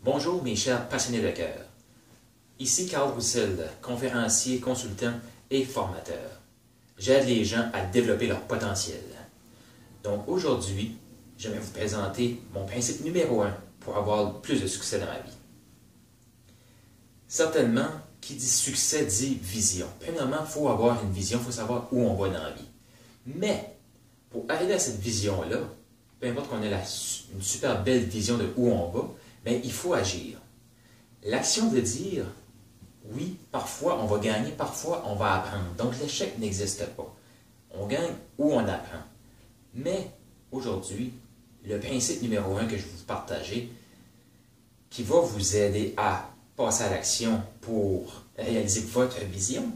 Bonjour mes chers passionnés de cœur. Ici Carl Roussel, conférencier, consultant et formateur. J'aide les gens à développer leur potentiel. Donc aujourd'hui, je vais vous présenter mon principe numéro 1 pour avoir plus de succès dans ma vie. Certainement, qui dit succès dit vision. Premièrement, il faut avoir une vision, il faut savoir où on va dans la vie. Mais, pour arriver à cette vision-là, peu importe qu'on ait une super belle vision de où on va, bien, il faut agir. L'action veut dire, oui, parfois on va gagner, parfois on va apprendre. Donc l'échec n'existe pas. On gagne ou on apprend. Mais aujourd'hui, le principe numéro 1 que je vais vous partager, qui va vous aider à passer à l'action pour réaliser votre vision,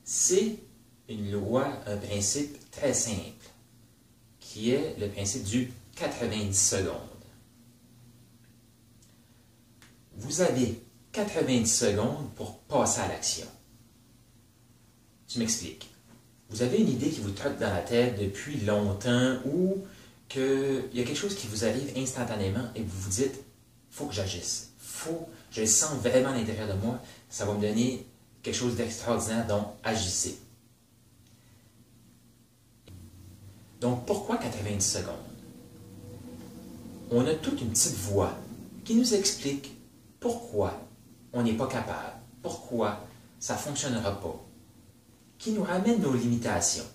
c'est une loi, un principe très simple, qui est le principe du 90 secondes. Vous avez 90 secondes pour passer à l'action. Je m'explique. Vous avez une idée qui vous trotte dans la tête depuis longtemps ou qu'il y a quelque chose qui vous arrive instantanément et vous vous dites « faut que j'agisse, je le sens vraiment à l'intérieur de moi, ça va me donner quelque chose d'extraordinaire, donc agissez. » Donc pourquoi 90 secondes? On a toute une petite voix qui nous explique pourquoi on n'est pas capable, pourquoi ça ne fonctionnera pas, qui nous ramène nos limitations.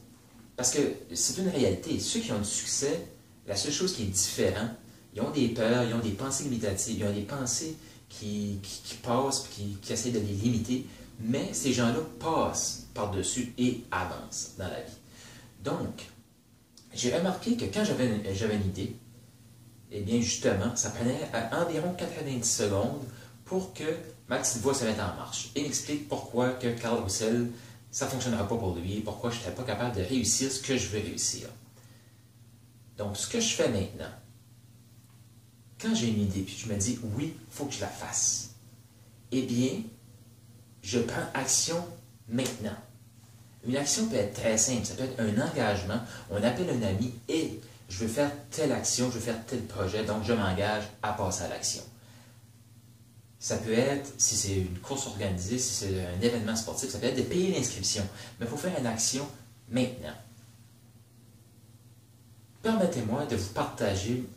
Parce que c'est une réalité, ceux qui ont du succès, la seule chose qui est différente, ils ont des peurs, ils ont des pensées limitatives, ils ont des pensées qui passent, qui essaient de les limiter, mais ces gens-là passent par-dessus et avancent dans la vie. Donc, j'ai remarqué que quand j'avais une idée, eh bien justement, ça prenait environ 90 secondes pour que ma petite voix se mette en marche et m'explique pourquoi que Carl Roussel, ça ne fonctionnera pas pour lui, pourquoi je ne serais pas capable de réussir ce que je veux réussir. Donc, ce que je fais maintenant, quand j'ai une idée, puis je me dis, oui, il faut que je la fasse, eh bien, je prends action maintenant. Une action peut être très simple, ça peut être un engagement, on appelle un ami et je veux faire telle action, je veux faire tel projet, donc je m'engage à passer à l'action. Ça peut être, si c'est une course organisée, si c'est un événement sportif, ça peut être de payer l'inscription, mais il faut faire une action maintenant. Permettez-moi de vous partager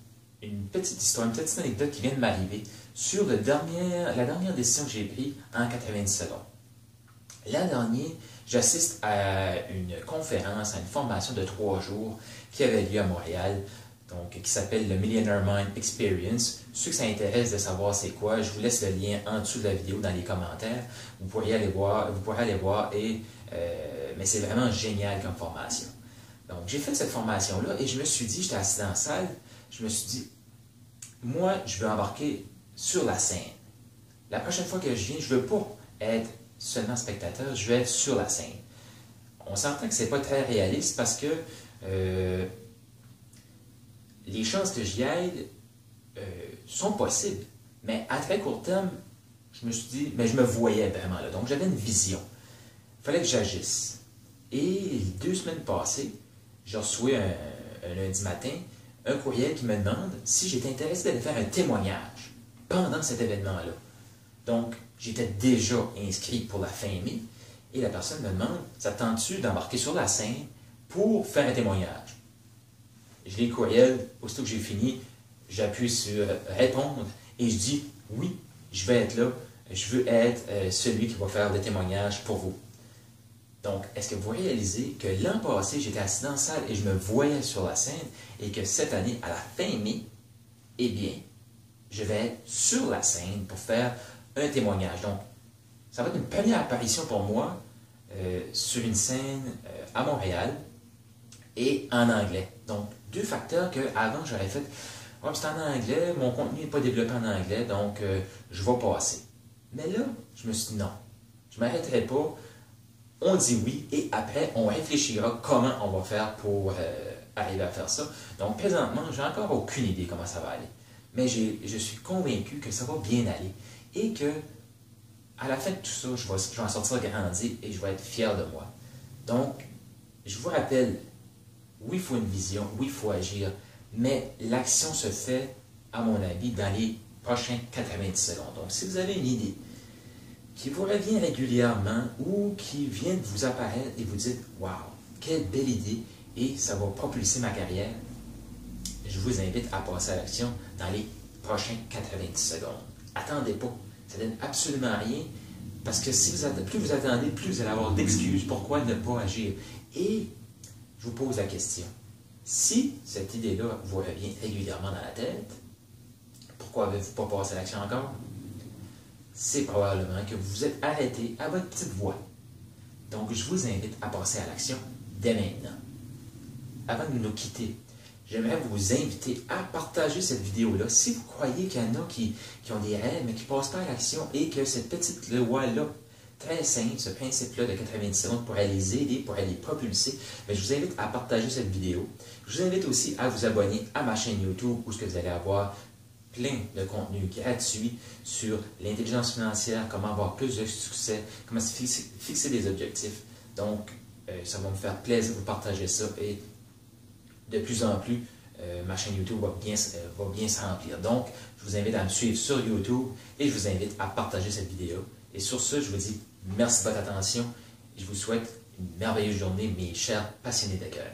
une petite histoire, une petite anecdote qui vient de m'arriver sur la dernière décision que j'ai prise en 90 secondes. L'an dernier, j'assiste à une conférence, à une formation de 3 jours qui avait lieu à Montréal, donc, qui s'appelle le Millionaire Mind Experience. Ceux que ça intéresse de savoir c'est quoi, je vous laisse le lien en dessous de la vidéo dans les commentaires. Vous pourrez aller voir, mais c'est vraiment génial comme formation. Donc, j'ai fait cette formation-là et je me suis dit, j'étais assis dans la salle, je me suis dit, moi, je veux embarquer sur la scène. La prochaine fois que je viens, je ne veux pas être seulement spectateur, je veux être sur la scène. On s'entend que ce n'est pas très réaliste parce que les chances que j'y aille sont possibles. Mais à très court terme, je me suis dit, mais je me voyais vraiment là. Donc j'avais une vision. Il fallait que j'agisse. Et 2 semaines passées, j'ai reçu un lundi matin un courriel qui me demande si j'étais intéressé d'aller faire un témoignage pendant cet événement-là. Donc, j'étais déjà inscrit pour la fin mai et la personne me demande, ça te tente-tu d'embarquer sur la scène pour faire un témoignage? Je lis le courriel, aussitôt que j'ai fini, j'appuie sur répondre et je dis oui, je vais être là, je veux être celui qui va faire le témoignage pour vous. Donc, est-ce que vous réalisez que l'an passé, j'étais assis dans la salle et je me voyais sur la scène et que cette année, à la fin mai, eh bien, je vais être sur la scène pour faire un témoignage. Donc, ça va être une première apparition pour moi sur une scène à Montréal et en anglais. Donc, 2 facteurs qu'avant j'aurais fait, oh, c'est en anglais, mon contenu n'est pas développé en anglais, donc je vais passer. Mais là, je me suis dit non, je ne m'arrêterai pas, on dit oui et après on réfléchira comment on va faire pour arriver à faire ça. Donc présentement, j'ai encore aucune idée comment ça va aller. Mais je suis convaincu que ça va bien aller et que à la fin de tout ça, je vais en sortir grandi et je vais être fier de moi. Donc, je vous rappelle, oui, il faut une vision, oui, il faut agir, mais l'action se fait, à mon avis, dans les prochains 90 secondes. Donc, si vous avez une idée qui vous revient régulièrement ou qui vient de vous apparaître et vous dites « Wow, quelle belle idée et ça va propulser ma carrière », je vous invite à passer à l'action dans les prochains 90 secondes. Attendez pas, ça ne donne absolument rien parce que si plus vous attendez, plus vous allez avoir d'excuses pourquoi ne pas agir. Et je vous pose la question, si cette idée-là vous revient régulièrement dans la tête, pourquoi avez-vous pas passé à l'action encore? C'est probablement que vous vous êtes arrêté à votre petite voix. Donc, je vous invite à passer à l'action dès maintenant. Avant de nous quitter, j'aimerais vous inviter à partager cette vidéo-là. Si vous croyez qu'il y en a qui ont des rêves, mais qui ne passent pas à l'action et que cette petite loi-là, très simple, ce principe-là de 90 secondes pourrait les aider, pourrait les propulser, mais je vous invite à partager cette vidéo. Je vous invite aussi à vous abonner à ma chaîne YouTube où vous allez avoir plein de contenu gratuit sur l'intelligence financière, comment avoir plus de succès, comment se fixer des objectifs. Donc, ça va me faire plaisir de vous partager ça et de plus en plus, ma chaîne YouTube va bien se remplir. Donc, je vous invite à me suivre sur YouTube et je vous invite à partager cette vidéo. Et sur ce, je vous dis merci de votre attention et je vous souhaite une merveilleuse journée, mes chers passionnés de cœur.